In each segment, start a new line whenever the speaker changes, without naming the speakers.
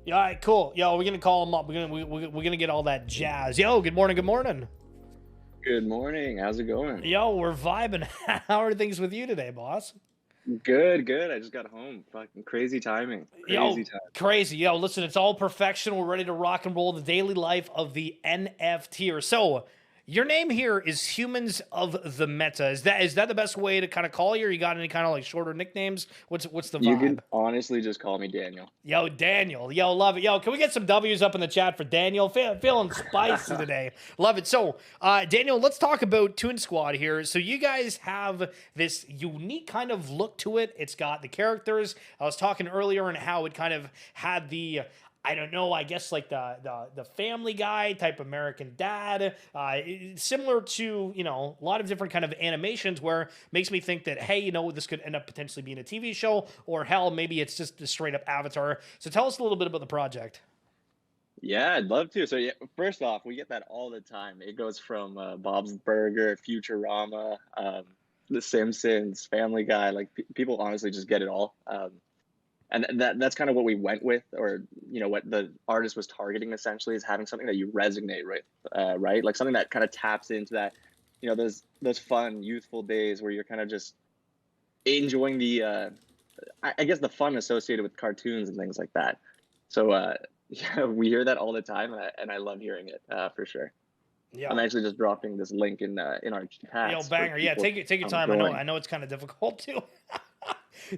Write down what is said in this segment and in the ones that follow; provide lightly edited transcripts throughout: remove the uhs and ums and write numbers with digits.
Yeah, all right, cool. Yo, we're gonna call him up. We're gonna get all that jazz. Yo, good morning. Good morning.
Good morning. How's it going?
Yo, we're vibing. How are things with you today, boss?
Good, good. I just got home. Fucking crazy timing. Crazy
Yo,
time.
crazy. Yo, listen, it's all perfection. We're ready to rock and roll the daily life of the NFTer. So, your name here is Humans of the Meta. Is that the best way to kind of call you? Or you got any kind of like shorter nicknames? What's the
You can
vibe?
honestly just call me Daniel.
Yo, Daniel. Yo, love it. Yo, can we get some W's up in the chat for Daniel? Feeling spicy today. Love it. So, Daniel, let's talk about Toon Squad here. So, you guys have this unique kind of look to it. It's got the characters. I was talking earlier on how it kind of had the I don't know. I guess like the Family Guy type American Dad, similar to a lot of different kind of animations, where makes me think that hey, this could end up potentially being a TV show, or hell, maybe it's just a straight up Avatar. So tell us a little bit about the project.
Yeah, I'd love to. So yeah, first off, we get that all the time. It goes from Bob's Burger, Futurama, The Simpsons, Family Guy. Like people honestly just get it all. And that's kind of what we went with, or what the artist was targeting essentially is having something that you resonate with, right? Like something that kind of taps into that, those fun youthful days where you're kind of just enjoying the I guess the fun associated with cartoons and things like that. So yeah, we hear that all the time, and I love hearing it for sure. I'm
Yo,
actually just dropping this link in our
yo,
chats for
banger. Yeah,
people
take your
to
time. I know
join.
I know it's kind of difficult to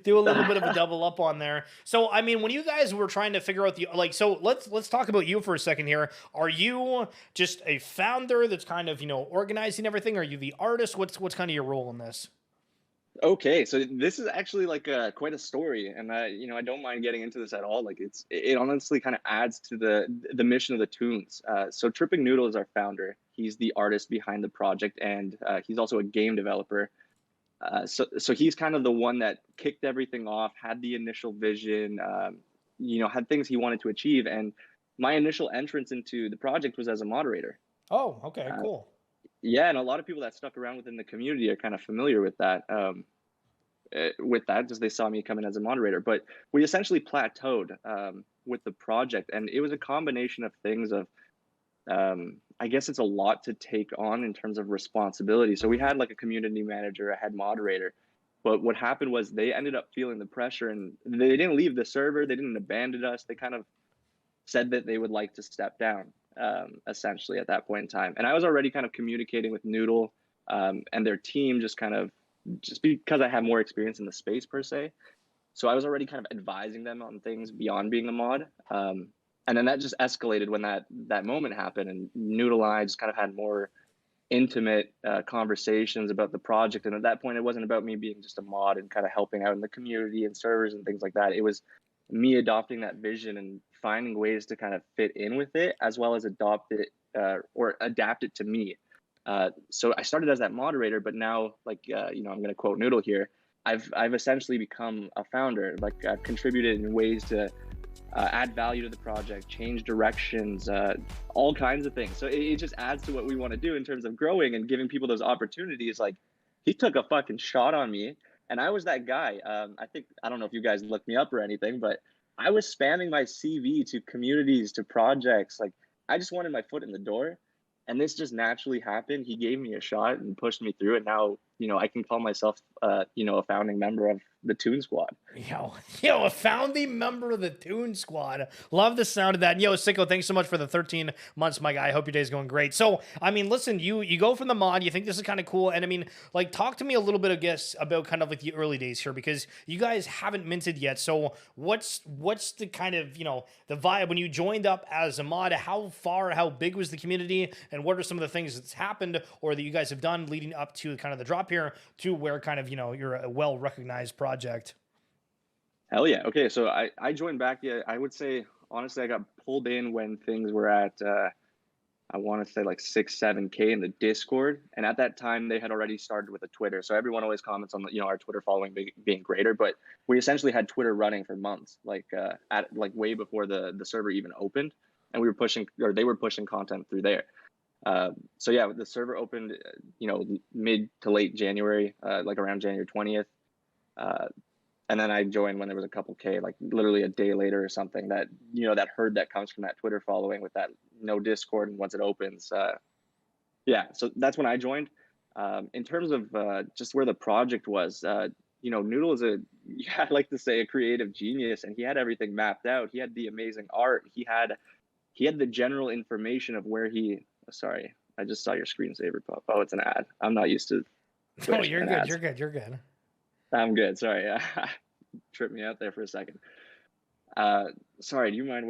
do a little bit of a double up on there. So I mean, when you guys were trying to figure out the like, so let's talk about you for a second here. Are you just a founder that's kind of organizing everything? Are you the artist? What's kind of your role in this?
Okay, so this is actually like quite a story, and I don't mind getting into this at all. Like it honestly kind of adds to the mission of the Toons. So Tripping Noodle is our founder. He's the artist behind the project, and he's also a game developer. So he's kind of the one that kicked everything off, had the initial vision, had things he wanted to achieve, and my initial entrance into the project was as a moderator.
Oh, okay,
Uh,
cool.
yeah, and a lot of people that stuck around within the community are kind of familiar with that. Just they saw me come in as a moderator, but we essentially plateaued with the project, and it was a combination of things of I guess it's a lot to take on in terms of responsibility. So we had like a community manager, a head moderator, but what happened was they ended up feeling the pressure, and they didn't leave the server, they didn't abandon us, they kind of said that they would like to step down, essentially at that point in time. And I was already kind of communicating with Noodle and their team, just because I have more experience in the space per se. So I was already kind of advising them on things beyond being a mod. And then that just escalated when that moment happened, and Noodle and I just kind of had more intimate conversations about the project. And at that point, it wasn't about me being just a mod and kind of helping out in the community and servers and things like that. It was me adopting that vision and finding ways to kind of fit in with it, as well as adopt it or adapt it to me. So I started as that moderator, but now, like I'm going to quote Noodle here. I've essentially become a founder. Like I've contributed in ways to add value to the project, change directions, all kinds of things. So it just adds to what we want to do in terms of growing and giving people those opportunities. Like he took a fucking shot on me, and I was that guy. I don't know if you guys looked me up or anything, but I was spamming my CV to communities, to projects. Like I just wanted my foot in the door, and this just naturally happened. He gave me a shot and pushed me through it. Now, I can call myself, a founding member of the Toon Squad.
Yo, a founding member of the Toon Squad. Love the sound of that. Yo, Sicko, thanks so much for the 13 months, my guy. I hope your day's going great. So, I mean, listen, you go from the mod, you think this is kind of cool, and I mean, like, talk to me a little bit, I guess, about kind of like the early days here, because you guys haven't minted yet. So, what's the kind of the vibe when you joined up as a mod? How big was the community, and what are some of the things that's happened or that you guys have done leading up to kind of the drop here to where kind of you're a well recognized project?
Hell yeah. Okay, so I joined back. Yeah, I would say honestly, I got pulled in when things were at I want to say like 6, 7K in the Discord, and at that time they had already started with a Twitter. So everyone always comments on our Twitter following being greater, but we essentially had Twitter running for months, like at like way before the server even opened, and we were pushing, or they were pushing content through there. So yeah, the server opened, mid to late January, like around January 20th. And then I joined when there was a couple K, like literally a day later or something. That that herd that comes from that Twitter following with that no Discord, and once it opens, yeah. So that's when I joined. In terms of just where the project was, Noodle is I like to say, a creative genius, and he had everything mapped out. He had the amazing art. He had the general information of where he. Sorry, I just saw your screensaver pop. Oh, it's an ad. I'm not used to
No,
Twitch
you're
and
good.
ads.
You're good. You're good.
I'm good. Sorry, tripped me out there for a second. Sorry, do you mind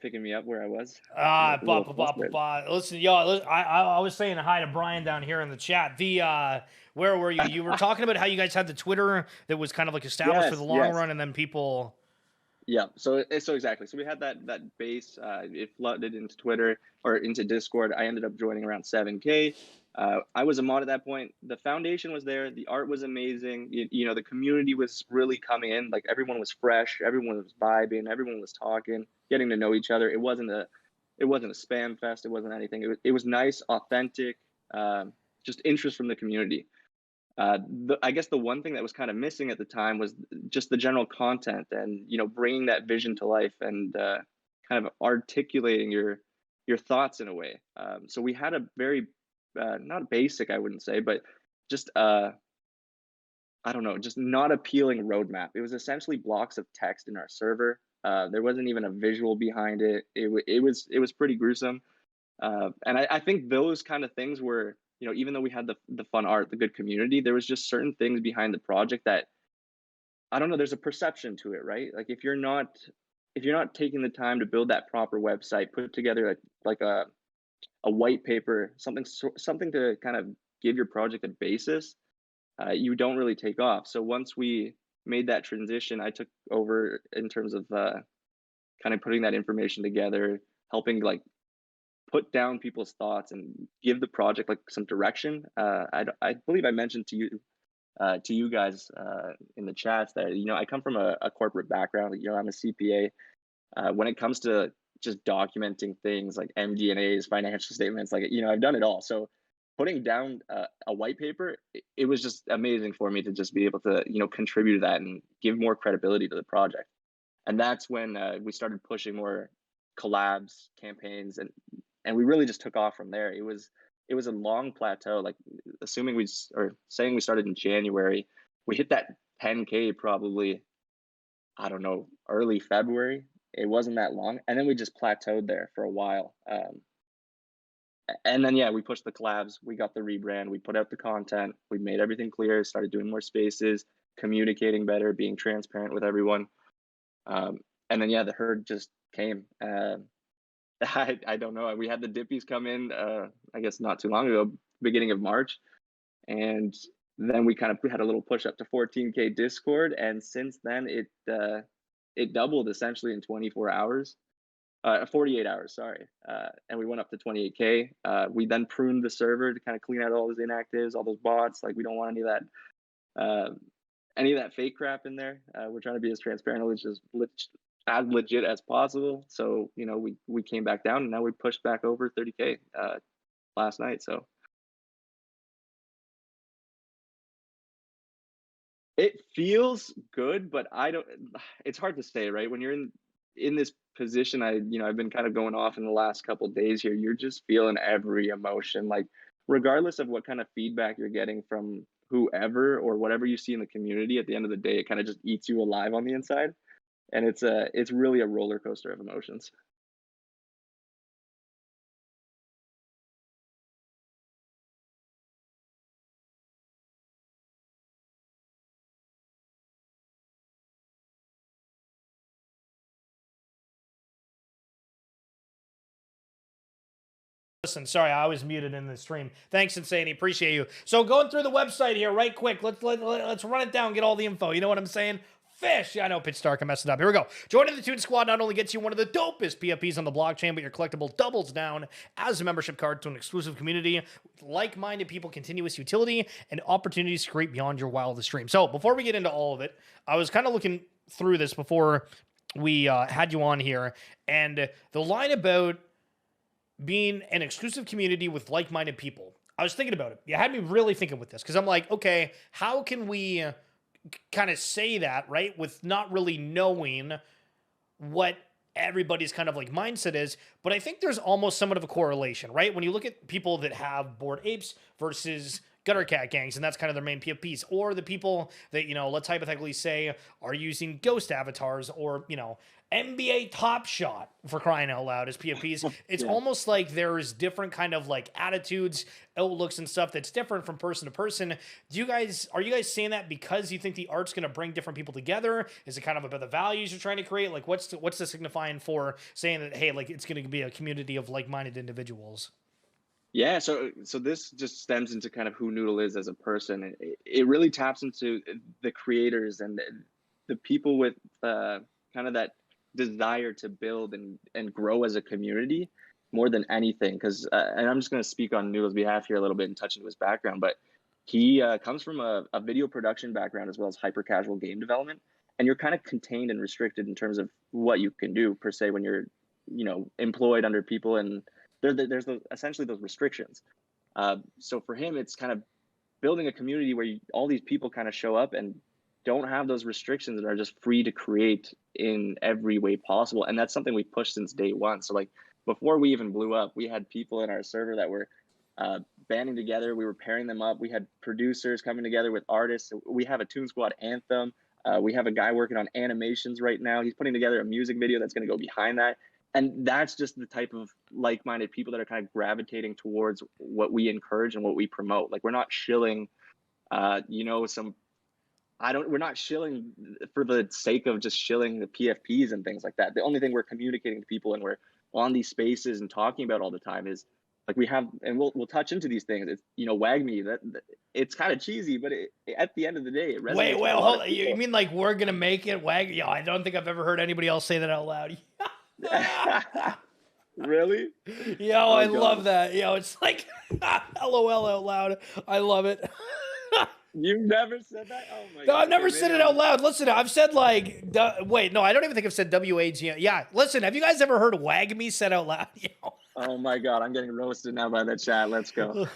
picking me up where I was? I'm a little flustered.
Listen, yo, I was saying hi to Brian down here in the chat. Where were you? You were talking about how you guys had the Twitter that was kind of like established for the
Yes,
long
yes.
run, and then people.
Yeah, so exactly. So we had that base. It flooded into Twitter or into Discord. I ended up joining around 7K. I was a mod at that point. The foundation was there. The art was amazing. The community was really coming in. Like, everyone was fresh. Everyone was vibing. Everyone was talking, getting to know each other. It wasn't a spam fest. It wasn't anything. It was nice, authentic, just interest from the community. I guess the one thing that was kind of missing at the time was just the general content, and bringing that vision to life, and kind of articulating your thoughts in a way. So we had a very not basic, I wouldn't say, but just I don't know, just not appealing roadmap. It was essentially blocks of text in our server. There wasn't even a visual behind it. It was pretty gruesome. And I think those kind of things were, even though we had the fun art, the good community, there was just certain things behind the project that, I don't know, there's a perception to it, right? Like, if you're not taking the time to build that proper website, put together like a white paper, something to kind of give your project a basis, you don't really take off. So once we made that transition, I took over in terms of kind of putting that information together, helping like put down people's thoughts and give the project like some direction. I believe I mentioned to you guys in the chats that I come from a corporate background. I'm a CPA. When it comes to just documenting things like MD&As, financial statements, like I've done it all. So putting down a white paper, it was just amazing for me to just be able to contribute to that and give more credibility to the project. And that's when we started pushing more collabs, campaigns, and we really just took off from there. It was a long plateau. Like, saying we started in January, we hit that 10K probably, I don't know, early February. It wasn't that long, and then we just plateaued there for a while. And then we pushed the collabs. We got the rebrand. We put out the content. We made everything clear. Started doing more spaces, communicating better, being transparent with everyone. And then the herd just came. I don't know. We had the Dippies come in, I guess not too long ago, beginning of March, and then we had a little push up to 14K Discord, and since then it doubled essentially in 24 hours, 48 hours, sorry, and we went up to 28K. We then pruned the server to kind of clean out all those inactives, all those bots. Like, we don't want any of that fake crap in there. We're trying to be as transparent, as legit as possible. So we came back down, and now we pushed back over 30K last night. So it feels good, but it's hard to say, right? When you're in this position, I've been kind of going off in the last couple of days here. You're just feeling every emotion, like, regardless of what kind of feedback you're getting from whoever or whatever you see in the community. At the end of the day, it kind of just eats you alive on the inside, and it's really a roller coaster of emotions.
Listen, sorry, I was muted in the stream. Thanks, Insanity. Appreciate you. So going through the website here, right quick. Let's run it down, get all the info. You know what I'm saying? Fish. Yeah, I know, Pitch Stark, I messed it up. Here we go. Joining the Toon Squad not only gets you one of the dopest PFPs on the blockchain, but your collectible doubles down as a membership card to an exclusive community with like-minded people, continuous utility, and opportunities to create beyond your wildest dreams. So before we get into all of it, I was kind of looking through this before we had you on here, and the line about being an exclusive community with like-minded people, I was thinking about it. You had me really thinking with this, because I'm like, okay, how can we kind of say that, right, with not really knowing what everybody's kind of like mindset is. But I think there's almost somewhat of a correlation, right? When you look at people that have Bored Apes versus gutter cat gangs, and that's kind of their main PFPs, or the people that, you know, let's hypothetically say are using ghost avatars, or, you know, NBA Top Shot, for crying out loud, as PFPs. It's
Yeah.
almost like there's different kind of like attitudes, outlooks, and stuff that's different from person to person. Are you guys saying that because you think the art's going to bring different people together? Is it kind of about the values you're trying to create? Like, what's the signifying for saying that, hey, like, it's going to be a community of like-minded individuals?
Yeah, so this just stems into kind of who Noodle is as a person. It really taps into the creators and the people with kind of that desire to build and grow as a community more than anything. Because and I'm just going to speak on Noodle's behalf here a little bit and touch into his background, but he comes from a video production background as well as hyper casual game development, and you're kind of contained and restricted in terms of what you can do per se when you're, you know, employed under people, and there's essentially those restrictions. So for him, it's kind of building a community where all these people kind of show up and don't have those restrictions and are just free to create in every way possible. And that's something we've pushed since day one. So like before we even blew up, we had people in our server that were banding together. We were pairing them up. We had producers coming together with artists. We have a Toon Squad anthem. We have a guy working on animations right now. He's putting together a music video that's going to go behind that. And that's just the type of like-minded people that are kind of gravitating towards what we encourage and what we promote. Like we're not shilling, you know, we're not shilling for the sake of just shilling the PFPs and things like that. The only thing we're communicating to people and we're on these spaces and talking about all the time is like we have, and we'll touch into these things. It's, you know, wag me, that it's kind of cheesy, but at the end of the day, it resonates.
Wait, hold on. You mean like we're gonna make it wag? Yeah, I don't think I've ever heard anybody else say that out loud.
Really?
Yo, I love that. Yo, it's like LOL out loud. I love it.
You've never said that? Oh my
No,
God.
I've never said it out loud. Listen, I've said like, wait, no, I don't even think I've said WAG. Yeah, listen, have you guys ever heard wag me said out loud? Yo.
Oh my God, I'm getting roasted now by the chat. Let's go.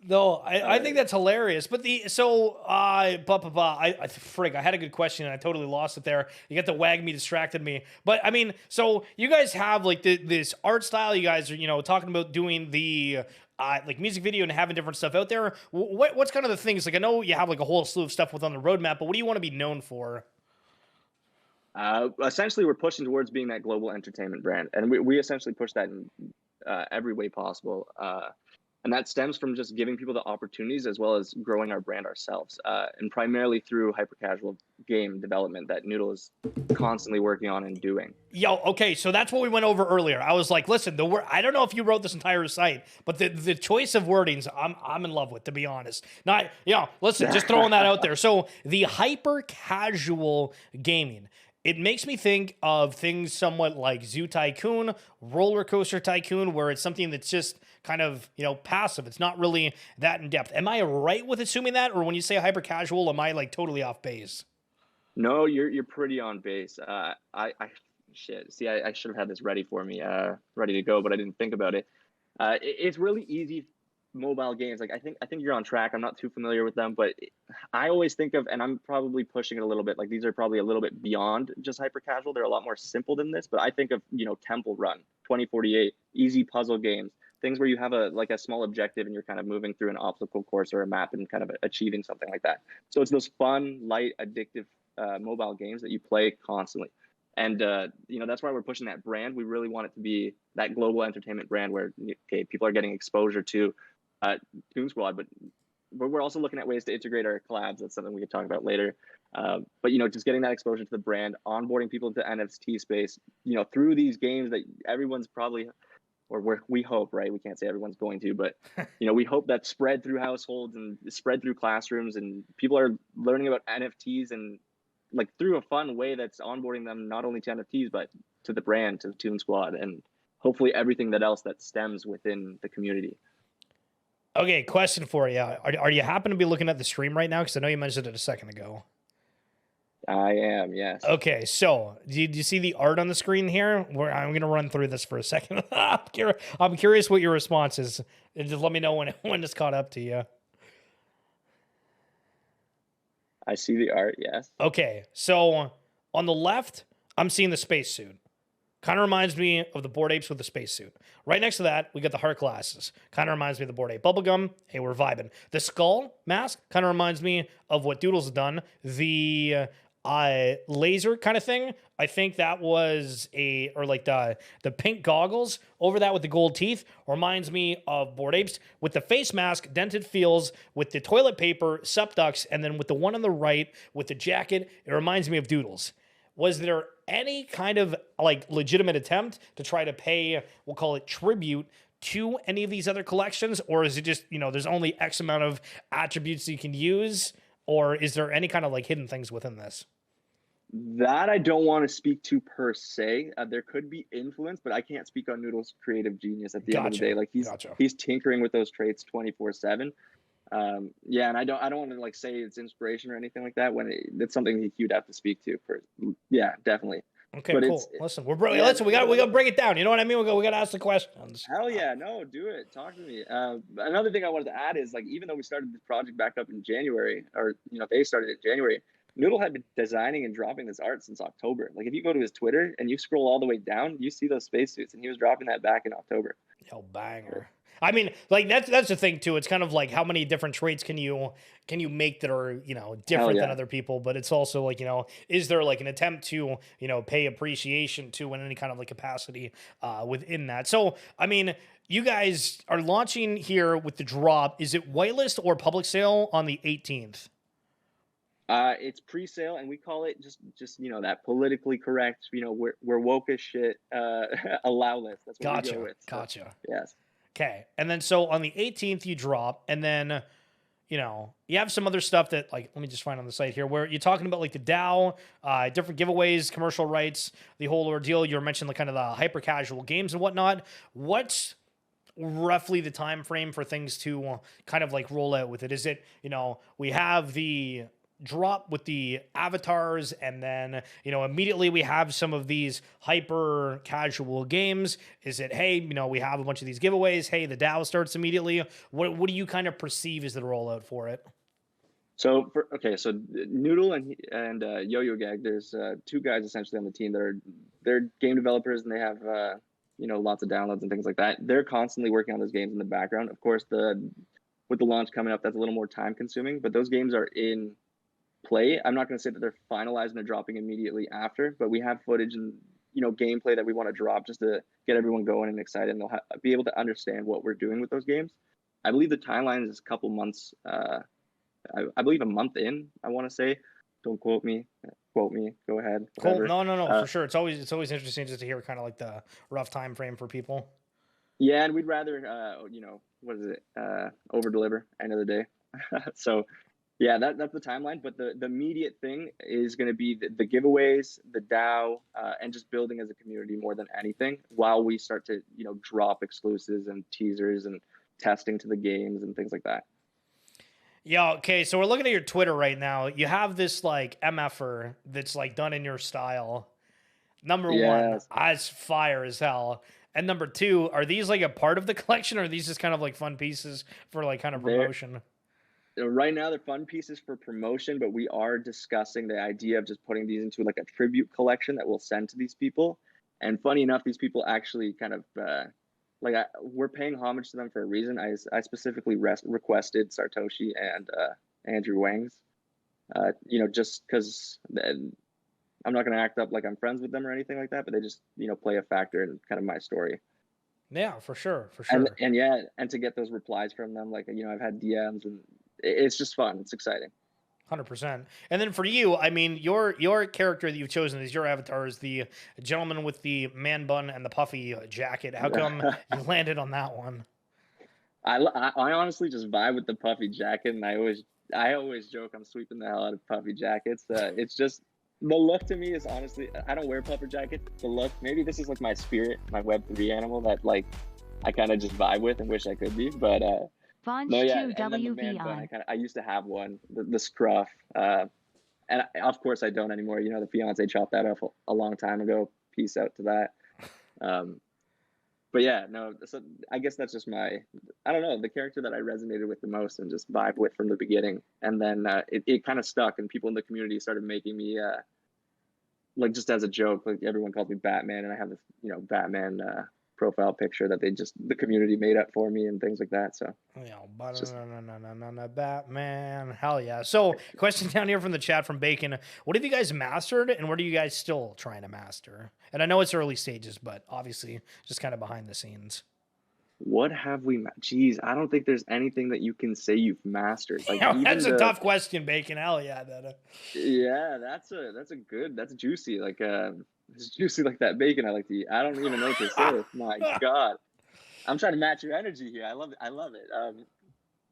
No, I think that's hilarious. But I frig, I had a good question and I totally lost it there. You got the wag me distracted me. But I mean, so you guys have like this art style. You guys are, you know, talking about doing the like music video and having different stuff out there. What's kind of the things? Like I know you have like a whole slew of stuff on the roadmap, but what do you want to be known for?
Essentially, we're pushing towards being that global entertainment brand, and we essentially push that in every way possible. And that stems from just giving people the opportunities as well as growing our brand ourselves, and primarily through hyper casual game development that Noodle is constantly working on and doing.
Yo, okay, so that's what we went over earlier. I was like, listen, the word, I don't know if you wrote this entire site, but the choice of wordings, I'm in love with, to be honest. Not, you know, listen, just throwing that out there. So the hyper casual gaming, it makes me think of things somewhat like Zoo Tycoon, Roller Coaster Tycoon, where it's something that's just kind of, you know, passive. It's not really that in depth. Am I right with assuming that? Or when you say hyper casual, am I like totally off base?
No, you're pretty on base. Shit. See, I should have had this ready for me, ready to go, but I didn't think about it. It's really easy mobile games. Like I think you're on track. I'm not too familiar with them, but I always think of, and I'm probably pushing it a little bit, like these are probably a little bit beyond just hyper casual. They're a lot more simple than this, but I think of, you know, Temple Run, 2048, easy puzzle games, things where you have a small objective and you're kind of moving through an obstacle course or a map and kind of achieving something like that. So it's those fun, light, addictive mobile games that you play constantly. And, you know, that's why we're pushing that brand. We really want it to be that global entertainment brand where, okay, people are getting exposure to Toon Squad, but we're also looking at ways to integrate our collabs. That's something we could talk about later. But, you know, just getting that exposure to the brand, onboarding people into NFT space, you know, through these games that everyone's probably, or we hope, right? We can't say everyone's going to, but, you know, we hope that spread through households and spread through classrooms, and people are learning about NFTs and like through a fun way that's onboarding them not only to NFTs, but to the brand, to Toon Squad, and hopefully everything that else that stems within the community.
Okay, question for you. Are you happen to be looking at the stream right now? Because I know you mentioned it a second ago.
I am, yes.
Okay, so do you see the art on the screen here? I'm going to run through this for a second. I'm curious what your response is. And just let me know when it's caught up to you.
I see the art. Yes.
Okay, so on the left, I'm seeing the spacesuit. Kind of reminds me of the Bored Apes with the spacesuit. Right next to that, we got the heart glasses. Kind of reminds me of the Bored Ape bubblegum. Hey, we're vibing. The skull mask kind of reminds me of what Doodles has done. The laser kind of thing. I think that was or like the pink goggles over that with the gold teeth reminds me of Bored Apes with the face mask, dented feels with the toilet paper, septucts, and then with the one on the right with the jacket, it reminds me of Doodles. Was there any kind of like legitimate attempt to try to pay, we'll call it tribute to any of these other collections? Or is it just, there's only X amount of attributes you can use? Or is there any kind of like hidden things within this?
That I don't want to speak to per se. There could be influence, but I can't speak on Noodle's creative genius at the end of the day. Like he's tinkering with those traits 24/7. Yeah, and I don't want to like say it's inspiration or anything like that when it's something he'd have to speak to. Yeah, definitely.
Okay, but cool. Listen, listen. We got to break it down. You know what I mean? We got to ask the questions.
Hell yeah, no, do it. Talk to me. Another thing I wanted to add is like even though we started this project back up in January, or they started in January, Noodle had been designing and dropping this art since October. Like if you go to his Twitter and you scroll all the way down, you see those spacesuits, and he was dropping that back in October.
Yo, banger. I mean, like that's the thing too. It's kind of like how many different traits can you make that are different than other people, but it's also like is there like an attempt to pay appreciation to in any kind of like capacity within that. So I mean, you guys are launching here with the drop. Is it whitelist or public sale on the 18th?
It's pre-sale, and we call it just that politically correct. We're woke as shit. Allow list. That's what we go with. So,
gotcha.
Yes.
Okay, and then so on the 18th you drop, and then you have some other stuff that like let me just find on the site here where you're talking about like the DAO, different giveaways, commercial rights, the whole ordeal. You were mentioning like kind of the hyper casual games and whatnot. What's roughly the time frame for things to kind of like roll out with it? Is it we have the drop with the avatars and then immediately we have some of these hyper casual games? Is it hey we have a bunch of these giveaways, hey the DAO starts immediately? What do you kind of perceive as the rollout for it?
So so Noodle and Yo-Yo Gag, there's two guys essentially on the team that they're game developers, and they have lots of downloads and things like that. They're constantly working on those games in the background. Of course, with the launch coming up, that's a little more time consuming, but those games are in play. I'm not going to say that they're finalized and they're dropping immediately after, but we have footage and gameplay that we want to drop just to get everyone going and excited, and they'll be able to understand what we're doing with those games. I believe the timeline is a couple months. I believe a month in. I want to say. Don't quote me. Go ahead.
Whatever. Cool. No, for sure. It's always interesting just to hear kind of like the rough time frame for people.
Yeah, and we'd rather what is it? Over deliver end of the day. So. Yeah, that's the timeline, but the immediate thing is going to be the giveaways, the DAO, and just building as a community more than anything while we start to, drop exclusives and teasers and testing to the games and things like that.
Yeah, okay, so we're looking at your Twitter right now. You have this, like, MFer that's, like, done in your style. Number one, it's fire as hell. And number two, are these, like, a part of the collection, or are these just kind of, like, fun pieces for, like, kind of promotion?
Right now they're fun pieces for promotion, but we are discussing the idea of just putting these into like a tribute collection that we'll send to these people. And funny enough, these people actually kind of we're paying homage to them for a reason. I specifically requested Sartoshi and Andrew Wang's, just because I'm not going to act up like I'm friends with them or anything like that, but they just play a factor in kind of my story.
Yeah, for sure.
And to get those replies from them, like I've had DMs, and it's just fun. It's exciting.
100%. And then for you, I mean, your character that you've chosen as your avatar is the gentleman with the man bun and the puffy jacket. How come you landed on that one?
I honestly just vibe with the puffy jacket, and I always joke I'm sweeping the hell out of puffy jackets. It's just the look to me is honestly, I don't wear puffer jackets. The look, maybe this is like my spirit, my Web3 animal that like I kind of just vibe with and wish I could be, but no, yeah. And then the man bun, I used to have one, the scruff, and of course I don't anymore. The fiance chopped that off a long time ago. Peace out to that. but yeah, no. So I guess that's just I don't know, the character that I resonated with the most and just vibe with from the beginning. And then it kind of stuck, and people in the community started making me like, just as a joke, like everyone calls me Batman, and I have this Batman profile picture that the community made up for me and things like that. So it's just
Batman. Hell yeah. So, question down here from the chat from Bacon. What have you guys mastered, and what are you guys still trying to master? And I know it's early stages, but obviously just kind of behind the scenes.
what have we? Geez, I don't think there's anything that you can say you've mastered. Like,
Yeah, that's a tough question, Bacon. Hell yeah,
yeah, that's juicy. Like it's juicy like that bacon I like to eat. I don't even know what to say. My God, I'm trying to match your energy here. I love it. I love it.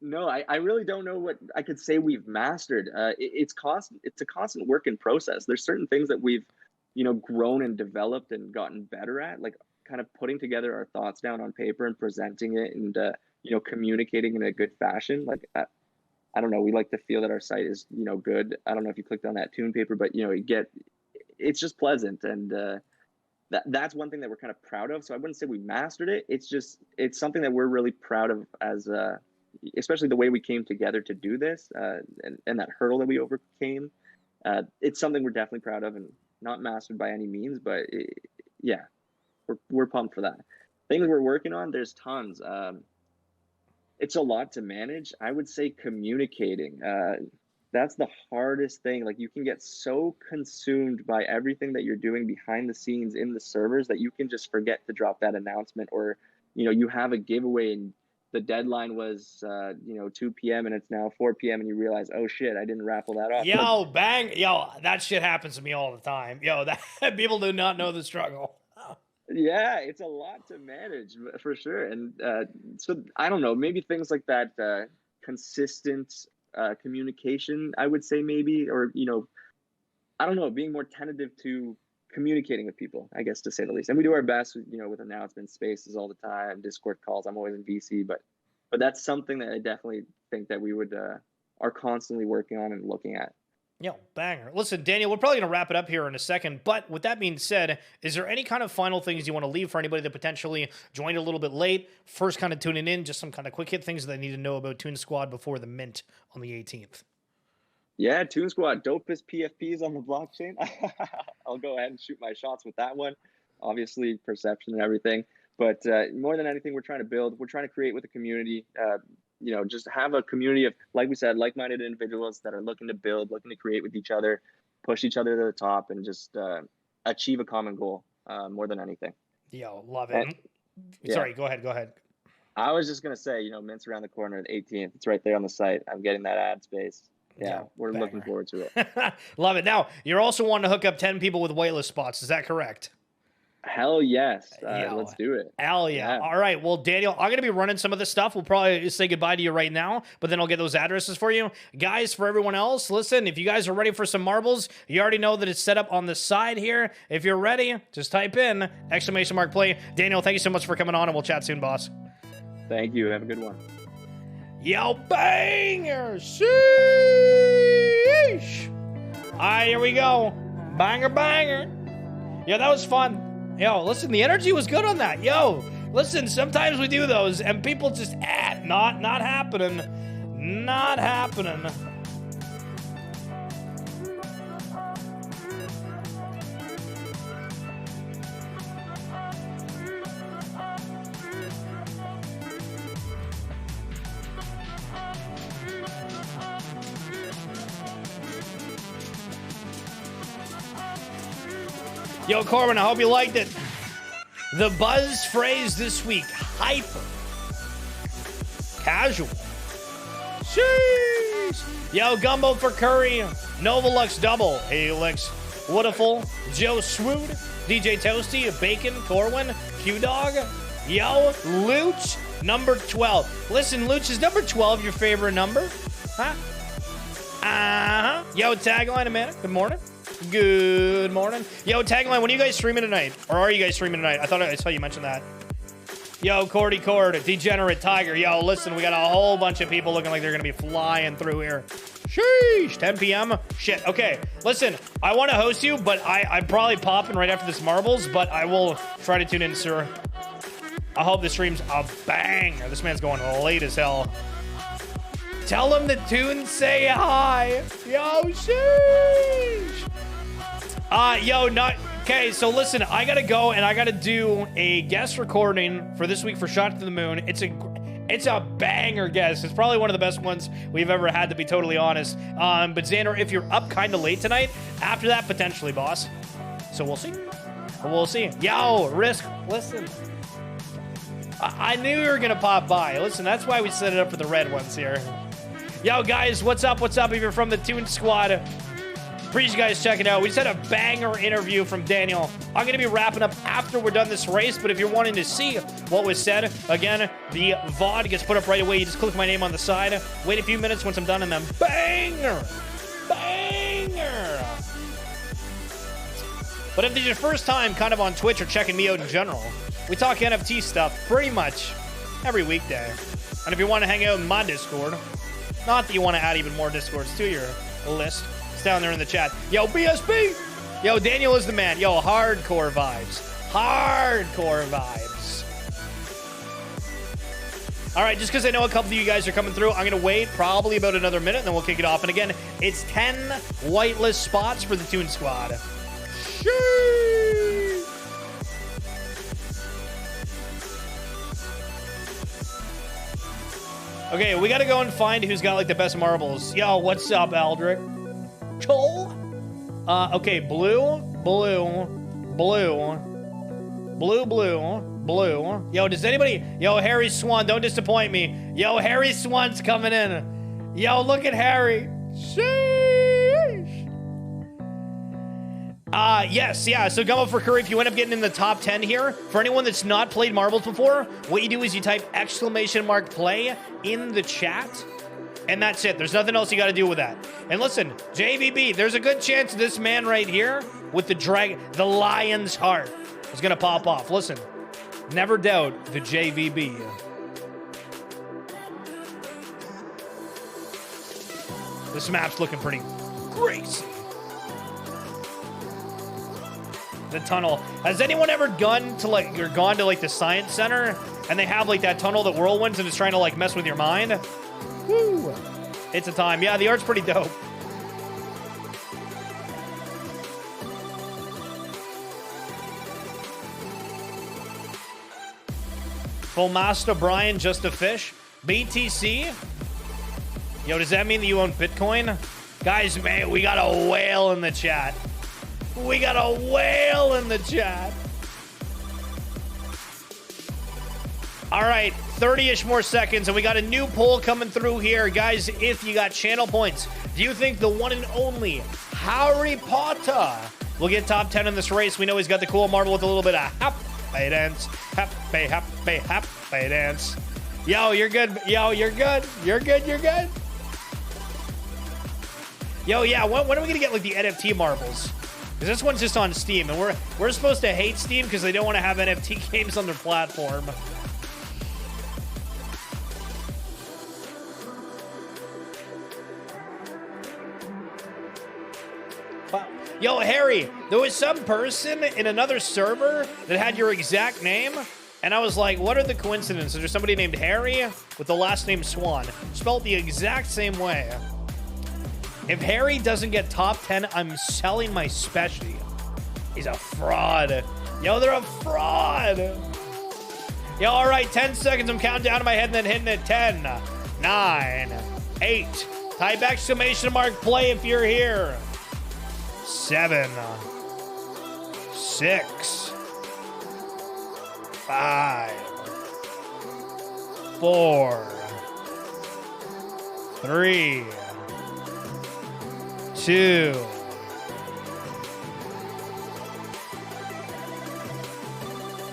No, I really don't know what I could say we've mastered. It's constant. It's a constant work in process. There's certain things that we've, grown and developed and gotten better at, like kind of putting together our thoughts down on paper and presenting it, and communicating in a good fashion. Like I don't know. We like to feel that our site is good. I don't know if you clicked on that Toon paper, but it's just pleasant, and that's one thing that we're kind of proud of. So I wouldn't say we mastered it. It's something that we're really proud of, as especially the way we came together to do this, and that hurdle that we overcame. It's something we're definitely proud of, and not mastered by any means, but yeah, we're pumped for that. Things we're working on, there's tons. It's a lot to manage. I would say communicating. That's the hardest thing. Like, you can get so consumed by everything that you're doing behind the scenes in the servers that you can just forget to drop that announcement, or you have a giveaway and the deadline was 2 p.m. and it's now 4 p.m. and you realize, oh shit, I didn't raffle that off.
That shit happens to me all the time. That people do not know the struggle.
Yeah, it's a lot to manage for sure. And so I don't know, maybe things like that, consistent communication, I would say, maybe, or I don't know, being more tentative to communicating with people, I guess, to say the least. And we do our best, with announcements, spaces all the time, Discord calls. I'm always in VC, but that's something that I definitely think that we would are constantly working on and looking at.
Banger. Listen, Daniel, we're probably going to wrap it up here in a second, but with that being said, is there any kind of final things you want to leave for anybody that potentially joined a little bit late, first kind of tuning in, just some kind of quick hit things that they need to know about Toon Squad before the mint on the 18th?
Yeah, Toon Squad, dopest PFPs on the blockchain. I'll go ahead and shoot my shots with that one. Obviously, perception and everything. But more than anything, we're trying to create with the community, just have a community of, like we said, like-minded individuals that are looking to build, looking to create with each other, push each other to the top, and just achieve a common goal more than anything.
Love it. Sorry, go ahead.
I was just going to say, Mint's around the corner, the 18th. It's right there on the site. I'm getting that ad space. Yeah, we're looking forward to it.
Love it. Now, you're also wanting to hook up 10 people with whitelist spots. Is that correct?
Hell yes. Let's do it.
Hell yeah. All right. Well, Daniel, I'm going to be running some of this stuff. We'll probably say goodbye to you right now, but then I'll get those addresses for you. Guys, for everyone else, listen, if you guys are ready for some marbles, you already know that it's set up on the side here. If you're ready, just type in !play. Daniel, thank you so much for coming on, and we'll chat soon, boss.
Thank you. Have a good one.
Banger. Sheesh. All right, here we go. Banger. That was fun. Listen, the energy was good on that. Listen, sometimes we do those and people just, not happening. Not happening. Corbin, I hope you liked it. The buzz phrase this week, hyper. Casual. Sheesh. Gumbo for Curry. Novalux double. Helix. Woodiful. Joe Swood. DJ Toasty. Bacon. Corwin. Q-Dog. Luch. Number 12. Listen, Luch, is number 12 your favorite number? Huh? Tagline, Amanda. Good morning. Good morning. Tagline, when are you guys streaming tonight? Or are you guys streaming tonight? I saw you mention that. Cordy Cord, Degenerate Tiger. Listen, we got a whole bunch of people looking like they're going to be flying through here. Sheesh, 10 p.m. Shit, okay. Listen, I want to host you, but I'm probably popping right after this marbles, but I will try to tune in, sir. I hope the stream's a banger. This man's going late as hell. Tell him the Toon say hi. Yo, sheesh. Yo, not... Okay, so listen, I gotta go and I gotta do a guest recording for this week for Shot to the Moon. It's a banger guest. It's probably one of the best ones we've ever had, to be totally honest. But Xander, if you're up kind of late tonight, after that, potentially, boss. So we'll see. We'll see. Yo, Risk, listen. I knew you were gonna pop by. Listen, that's why we set it up for the red ones here. Yo, guys, what's up? What's up? If you're from the Toon Squad, appreciate you guys checking out. We just had a banger interview from Daniel. I'm going to be wrapping up after we're done this race, but if you're wanting to see what was said, again, the VOD gets put up right away. You just click my name on the side. Wait a few minutes once I'm done, and then banger! Banger! But if this is your first time kind of on Twitch or checking me out in general, we talk NFT stuff pretty much every weekday. And if you want to hang out in my Discord, not that you want to add even more Discords to your list, it's down there in the chat. Yo, BSB! Yo, Daniel is the man. Yo, hardcore vibes. Hardcore vibes. All right, just because I know a couple of you guys are coming through, I'm going to wait probably about another minute, and then we'll kick it off. And again, it's 10 whitelist spots for the Toon Squad. Sheesh. Okay, we got to go and find who's got, like, the best marbles. Yo, what's up, Aldrich? Chol. Okay, blue. Yo, does anybody... Yo, Harry Swan, don't disappoint me. Yo, Harry Swan's coming in. Yo, look at Harry. Sheesh. Yes, yeah, so Gummo for Curry, if you end up getting in the top 10 here, for anyone that's not played marbles before, what you do is you type !play in the chat, and that's it. There's nothing else you got to do with that. And listen, JVB, there's a good chance this man right here with the lion's heart is going to pop off. Listen, never doubt the JVB. This map's looking pretty great. The tunnel. Has anyone ever gone to like the science center and they have like that tunnel that whirlwinds and it's trying to like mess with your mind? Woo! It's a time. Yeah, the art's pretty dope. Full Master Brian, just a fish. BTC. Yo, does that mean that you own Bitcoin? Guys, man, we got a whale in the chat. We got a whale in the chat. All right, 30-ish more seconds, and we got a new poll coming through here. Guys, if you got channel points, do you think the one and only Harry Potter will get top 10 in this race? We know he's got the cool marble with a little bit of happy dance. Happy dance. Yo, you're good. Yo, you're good. You're good. Yo, yeah, when are we going to get, like, the NFT marbles? Because this one's just on Steam, and we're supposed to hate Steam because they don't want to have NFT games on their platform. Yo, Harry, there was some person in another server that had your exact name, and I was like, what are the coincidences? There's somebody named Harry with the last name Swan, spelled the exact same way. If Harry doesn't get top 10, I'm selling my specialty. He's a fraud. Yo, they're a fraud. Yo, all right, 10 seconds. I'm counting down in my head and then hitting it. 10, 9, 8. Type exclamation mark play if you're here. 7, 6, 5, 4, 3, 2.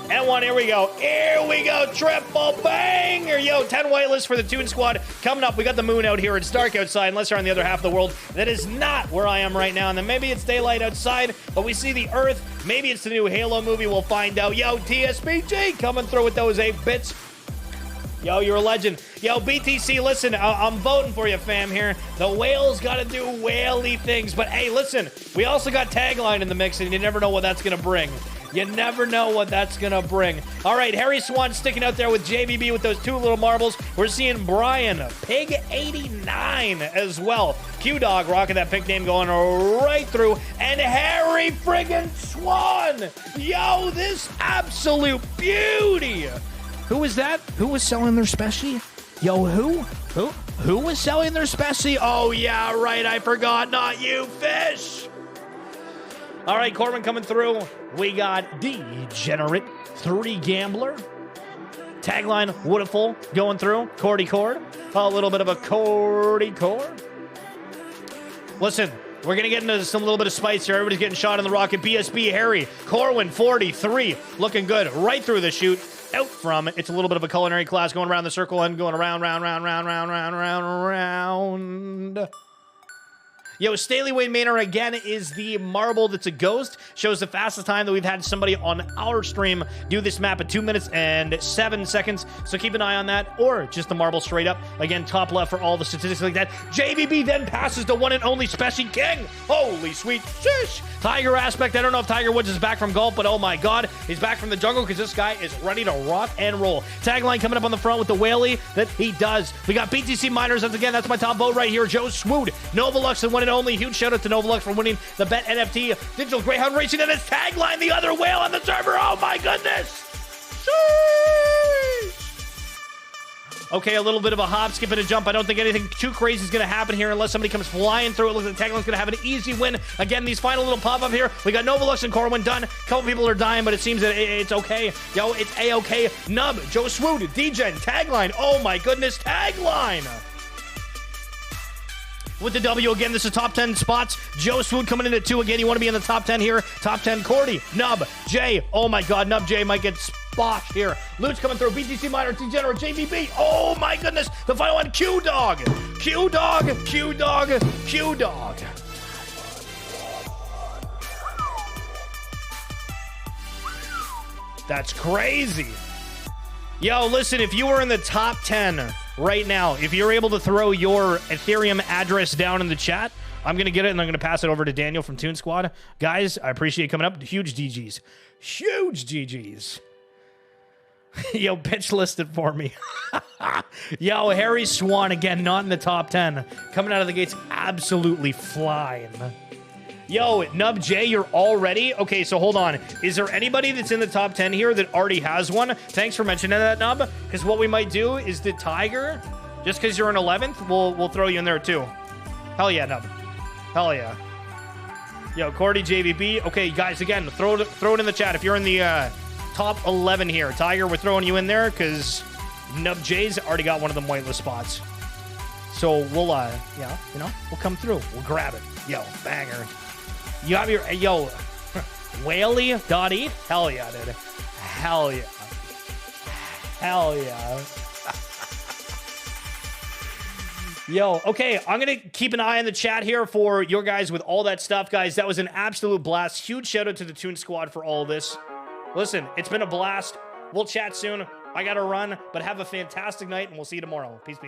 And 1, here we go. Here we go, triple banger. Yo, 10 whitelist for the Toon Squad. Coming up, we got the moon out here. It's dark outside, unless you're on the other half of the world. That is not where I am right now. And then maybe it's daylight outside, but we see the Earth. Maybe it's the new Halo movie. We'll find out. Yo, TSBG coming through with those 8 bits. Yo, you're a legend. Yo, BTC, listen, I'm voting for you, fam, here. The whale's got to do whaley things. But, hey, listen, we also got Tagline in the mix, and you never know what that's going to bring. You never know what that's going to bring. All right, Harry Swan sticking out there with JVB with those 2 little marbles. We're seeing Brian, Pig89 as well. Q-Dog rocking that pink name going right through. And Harry friggin' Swan. Yo, this absolute beauty. Who was that? Who was selling their special? Yo, who? Who was selling their special? Oh, yeah, right. I forgot. Not you, Fish. All right, Corbin coming through. We got Degenerate 3 Gambler. Tagline, Woodaful going through. Cordy Cord. A little bit of a Cordy Cord. Listen, we're going to get into some little bit of spice here. Everybody's getting shot in the rocket. BSB Harry. Corwin 43. Looking good. Right through the chute. Out from. It's a little bit of a culinary class going around the circle and going around, round. Yo, Staley Wayne Manor again is the marble that's a ghost. Shows the fastest time that we've had somebody on our stream do this map at 2 minutes and 7 seconds. So keep an eye on that, or just the marble straight up. Again, top left for all the statistics like that. JVB then passes the one and only Special King. Holy sweet shish. Tiger aspect. I don't know if Tiger Woods is back from golf, but oh my God, he's back from the jungle because this guy is ready to rock and roll. Tagline coming up on the front with the whaley that he does. We got BTC Miners once again. That's my top vote right here. Joe Swood. Novalux and one and only. Huge shout out to Novalux for winning the Bet NFT Digital Greyhound Racing and his tagline, the other whale on the server. Oh my goodness. Sheesh. Okay, a little bit of a hop, skip, and a jump. I don't think anything too crazy is going to happen here unless somebody comes flying through. It looks like Tagline's going to have an easy win. Again, these final little pop-up here. We got Novalux and Corwin done. A couple people are dying, but it seems that it's okay. Yo, it's A-okay. Nub, Joe Swood, Degen, Tagline. Oh my goodness, Tagline. With the W again, this is top 10 spots. Joe Swood coming in at 2 again. You want to be in the top 10 here. Top 10, Cordy, Nub, Jay. Oh my God, Nub Jay might get splashed here. Luch coming through. BTC Minor, Degenerate, JVB. Oh my goodness. The final one, Q-Dog. Q-Dog, Q-Dog, Q-Dog. That's crazy. Yo, listen, if you were in the top 10 right now, if you're able to throw your Ethereum address down in the chat, I'm going to get it and I'm going to pass it over to Daniel from Toon Squad. Guys, I appreciate you coming up. Huge GGs. Huge GGs. Yo, pitch listed for me. Yo, Harry Swan again, not in the top 10. Coming out of the gates, absolutely flying. Yo, Nub J, you're all ready? Okay, so hold on. Is there anybody that's in the top 10 here that already has one? Thanks for mentioning that, Nub. Because what we might do is the Tiger, just because you're in 11th, we'll throw you in there too. Hell yeah, Nub. Hell yeah. Yo, Cordy, JVB. Okay, guys, again, throw it in the chat if you're in the top 11 here. Tiger, we're throwing you in there because Nub J's already got one of them whitelist spots. So we'll, yeah, you know, we'll come through. We'll grab it. Yo, banger. You have your, yo, whaley.eth? Hell yeah, dude. Hell yeah. Hell yeah. Yo, okay, I'm going to keep an eye on the chat here for your guys with all that stuff, guys. That was an absolute blast. Huge shout out to the Toon Squad for all of this. Listen, it's been a blast. We'll chat soon. I got to run, but have a fantastic night, and we'll see you tomorrow. Peace, peace.